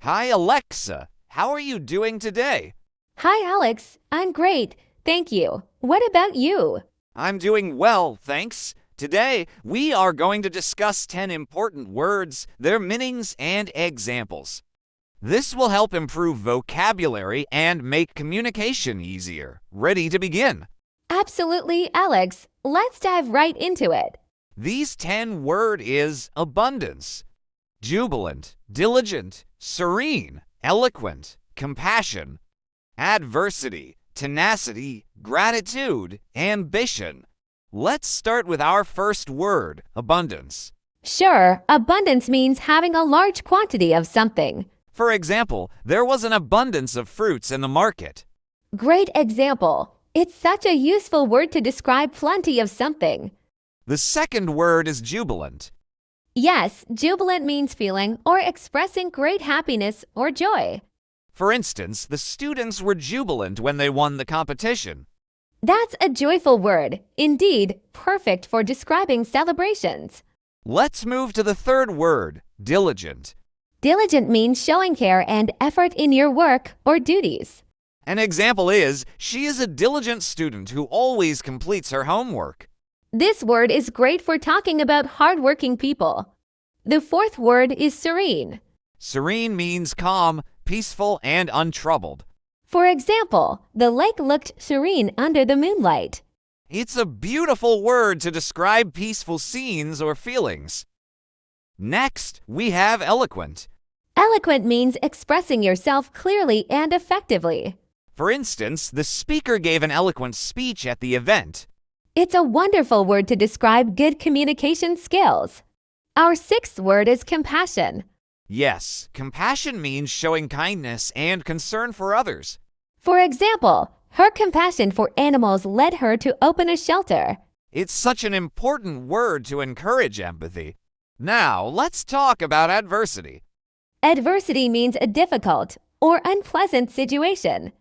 Hi, Alexa. How are you doing today? Hi, Alex. I'm great. Thank you. What about you? I'm doing well, thanks. Today, we are going to discuss 10 important words, their meanings, and examples. This will help improve vocabulary and make communication easier. Ready to begin? Absolutely, Alex. Let's dive right into it. These 10 word is abundance, jubilant, diligent, serene, eloquent, compassion, adversity, tenacity, gratitude, ambition. Let's start with our first word, abundance. Sure, abundance means having a large quantity of something. For example, there was an abundance of fruits in the market. Great example. It's such a useful word to describe plenty of something. The second word is jubilant. Yes, jubilant means feeling or expressing great happiness or joy. For instance, the students were jubilant when they won the competition. That's a joyful word. Indeed, perfect for describing celebrations. Let's move to the third word, diligent. Diligent means showing care and effort in your work or duties. An example is, she is a diligent student who always completes her homework. This word is great for talking about hardworking people. The fourth word is serene. Serene means calm, peaceful, and untroubled. For example, the lake looked serene under the moonlight. It's a beautiful word to describe peaceful scenes or feelings. Next, we have eloquent. Eloquent means expressing yourself clearly and effectively. For instance, the speaker gave an eloquent speech at the event. It's a wonderful word to describe good communication skills. Our sixth word is compassion. Yes, compassion means showing kindness and concern for others. For example, her compassion for animals led her to open a shelter. It's such an important word to encourage empathy. Now, let's talk about adversity. Adversity means a difficult or unpleasant situation.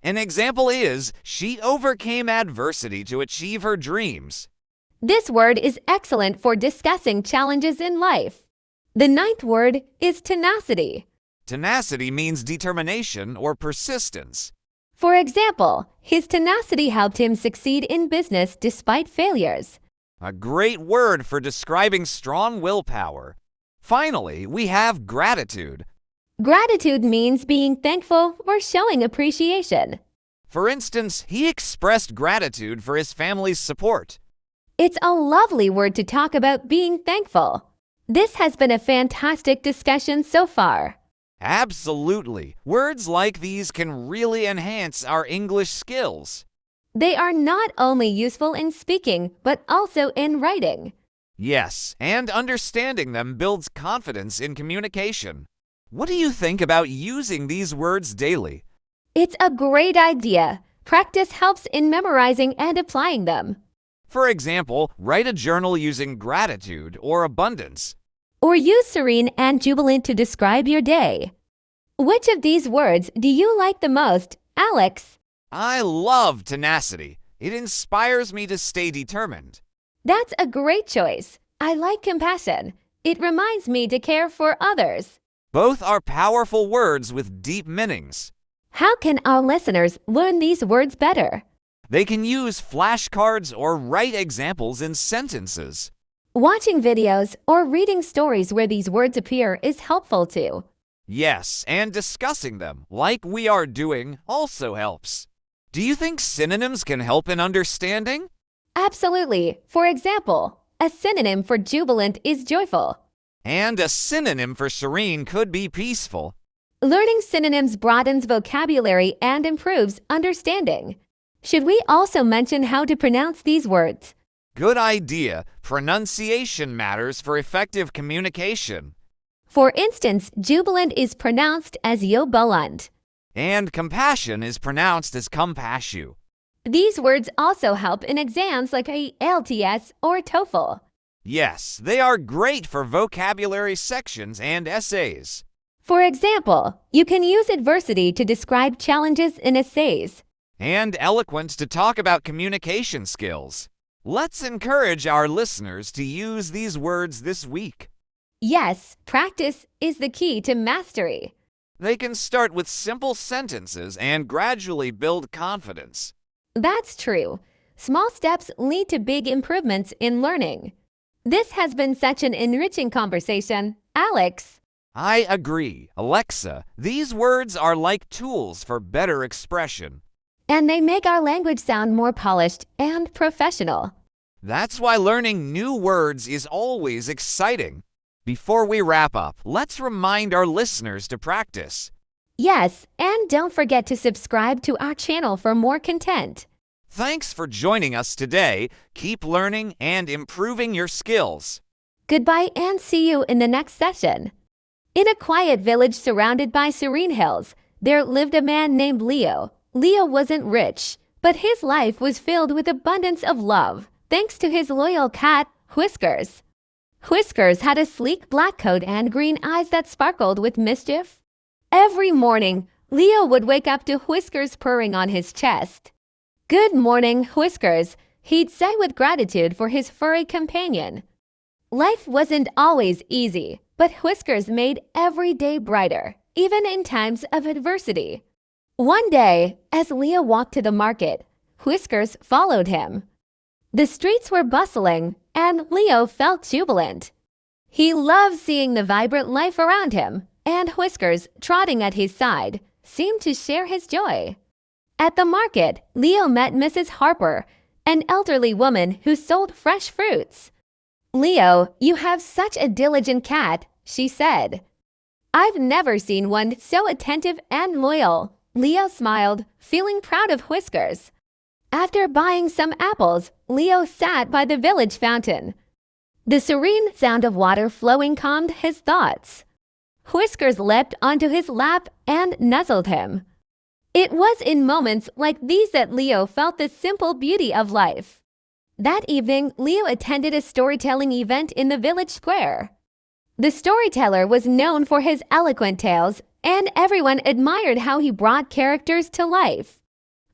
An example is, she overcame adversity to achieve her dreams. This word is excellent for discussing challenges in life. The ninth word is tenacity. Tenacity means determination or persistence. For example, his tenacity helped him succeed in business despite failures. A great word for describing strong willpower. Finally, we have gratitude. Gratitude means being thankful or showing appreciation. For instance, he expressed gratitude for his family's support. It's a lovely word to talk about being thankful. This has been a fantastic discussion so far. Absolutely. Words like these can really enhance our English skills. They are not only useful in speaking, but also in writing. Yes, and understanding them builds confidence in communication. What do you think about using these words daily? It's a great idea. Practice helps in memorizing and applying them. For example, write a journal using gratitude or abundance. Or use serene and jubilant to describe your day. Which of these words do you like the most, Alex? I love tenacity. It inspires me to stay determined. That's a great choice. I like compassion. It reminds me to care for others. Both are powerful words with deep meanings. How can our listeners learn these words better? They can use flashcards or write examples in sentences. Watching videos or reading stories where these words appear is helpful too. Yes, and discussing them, like we are doing, also helps. Do you think synonyms can help in understanding? Absolutely. For example, a synonym for jubilant is joyful. And a synonym for serene could be peaceful. Learning synonyms broadens vocabulary and improves understanding. Should we also mention how to pronounce these words? Good idea. Pronunciation matters for effective communication. For instance, jubilant is pronounced as yobulant. And compassion is pronounced as compashu. These words also help in exams like IELTS or TOEFL. Yes, they are great for vocabulary sections and essays. For example, you can use adversity to describe challenges in essays. And eloquent to talk about communication skills. Let's encourage our listeners to use these words this week. Yes, practice is the key to mastery. They can start with simple sentences and gradually build confidence. That's true. Small steps lead to big improvements in learning. This has been such an enriching conversation, Alex. I agree. Alexa, these words are like tools for better expression. And they make our language sound more polished and professional. That's why learning new words is always exciting. Before we wrap up, let's remind our listeners to practice. Yes, and don't forget to subscribe to our channel for more content. Thanks for joining us today. Keep learning and improving your skills. Goodbye and see you in the next session. In a quiet village surrounded by serene hills, there lived a man named Leo. Leo wasn't rich, but his life was filled with abundance of love, thanks to his loyal cat, Whiskers. Whiskers had a sleek black coat and green eyes that sparkled with mischief. Every morning, Leo would wake up to Whiskers purring on his chest. "Good morning, Whiskers," he'd say with gratitude for his furry companion. Life wasn't always easy, but Whiskers made every day brighter, even in times of adversity. One day, as Leo walked to the market, Whiskers followed him. The streets were bustling, and Leo felt jubilant. He loved seeing the vibrant life around him, and Whiskers, trotting at his side, seemed to share his joy. At the market, Leo met Mrs. Harper, an elderly woman who sold fresh fruits. "Leo, you have such a diligent cat," she said. "I've never seen one so attentive and loyal." Leo smiled, feeling proud of Whiskers. After buying some apples, Leo sat by the village fountain. The serene sound of water flowing calmed his thoughts. Whiskers leapt onto his lap and nuzzled him. It was in moments like these that Leo felt the simple beauty of life. That evening, Leo attended a storytelling event in the village square. The storyteller was known for his eloquent tales, and everyone admired how he brought characters to life.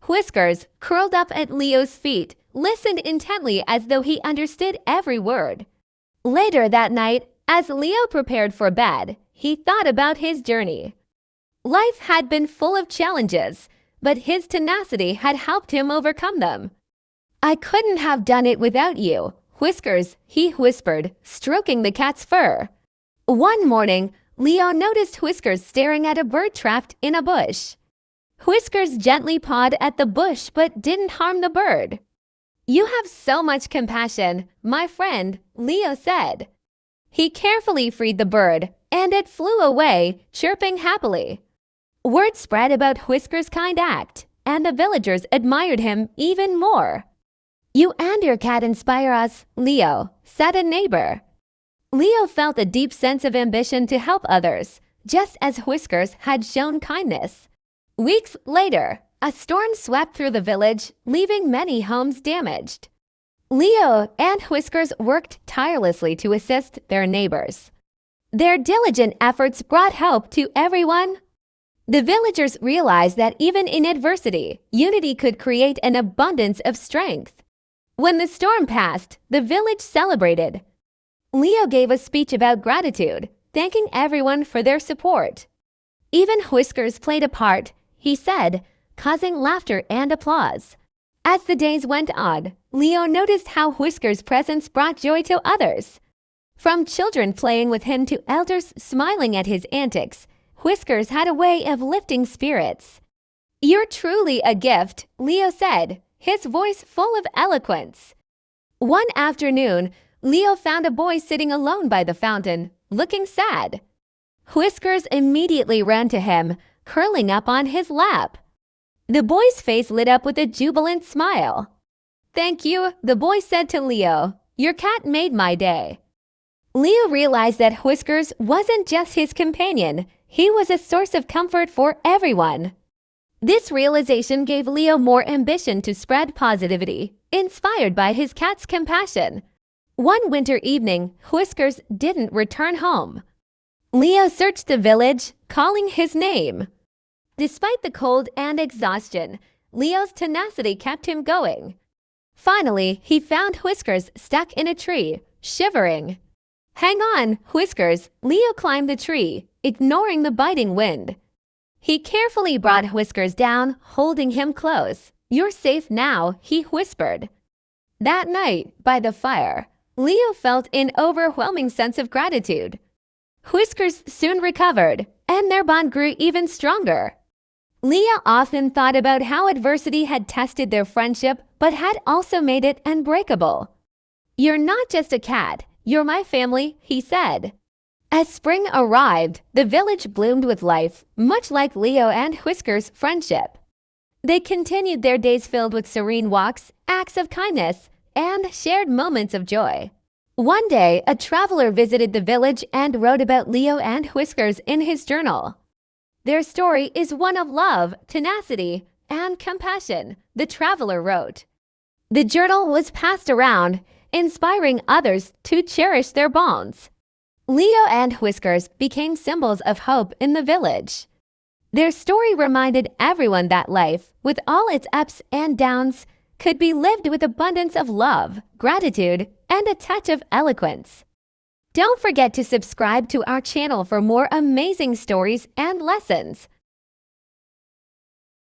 Whiskers, curled up at Leo's feet, listened intently as though he understood every word. Later that night, as Leo prepared for bed, he thought about his journey. Life had been full of challenges, but his tenacity had helped him overcome them. "I couldn't have done it without you, Whiskers," he whispered, stroking the cat's fur. One morning, Leo noticed Whiskers staring at a bird trapped in a bush. Whiskers gently pawed at the bush but didn't harm the bird. "You have so much compassion, my friend," Leo said. He carefully freed the bird, and it flew away, chirping happily. Word spread about Whiskers' kind act, and the villagers admired him even more. "You and your cat inspire us, Leo," said a neighbor. Leo felt a deep sense of ambition to help others, just as Whiskers had shown kindness. Weeks later, a storm swept through the village, leaving many homes damaged. Leo and Whiskers worked tirelessly to assist their neighbors. Their diligent efforts brought hope to everyone. The villagers realized that even in adversity, unity could create an abundance of strength. When the storm passed, the village celebrated. Leo gave a speech about gratitude, thanking everyone for their support. Even Whiskers played a part, he said, causing laughter and applause. As the days went on, Leo noticed how Whiskers' presence brought joy to others. From children playing with him to elders smiling at his antics, Whiskers had a way of lifting spirits. "You're truly a gift," Leo said, his voice full of eloquence. One afternoon, Leo found a boy sitting alone by the fountain, looking sad. Whiskers immediately ran to him, curling up on his lap. The boy's face lit up with a jubilant smile. "Thank you," the boy said to Leo. "Your cat made my day." Leo realized that Whiskers wasn't just his companion, he was a source of comfort for everyone. This realization gave Leo more ambition to spread positivity, inspired by his cat's compassion. One winter evening, Whiskers didn't return home. Leo searched the village, calling his name. Despite the cold and exhaustion, Leo's tenacity kept him going. Finally, he found Whiskers stuck in a tree, shivering. "Hang on, Whiskers," Leo climbed the tree, ignoring the biting wind. He carefully brought Whiskers down, holding him close. "You're safe now," he whispered. That night, by the fire, Leo felt an overwhelming sense of gratitude. Whiskers soon recovered, and their bond grew even stronger. Leo often thought about how adversity had tested their friendship, but had also made it unbreakable. "You're not just a cat, you're my family," he said. As spring arrived, the village bloomed with life, much like Leo and Whiskers' friendship. They continued their days filled with serene walks, acts of kindness, and shared moments of joy. One day, a traveler visited the village and wrote about Leo and Whiskers in his journal. "Their story is one of love, tenacity, and compassion," the traveler wrote. The journal was passed around, inspiring others to cherish their bonds. Leo and Whiskers became symbols of hope in the village. Their story reminded everyone that life, with all its ups and downs, could be lived with abundance of love, gratitude, and a touch of eloquence. Don't forget to subscribe to our channel for more amazing stories and lessons.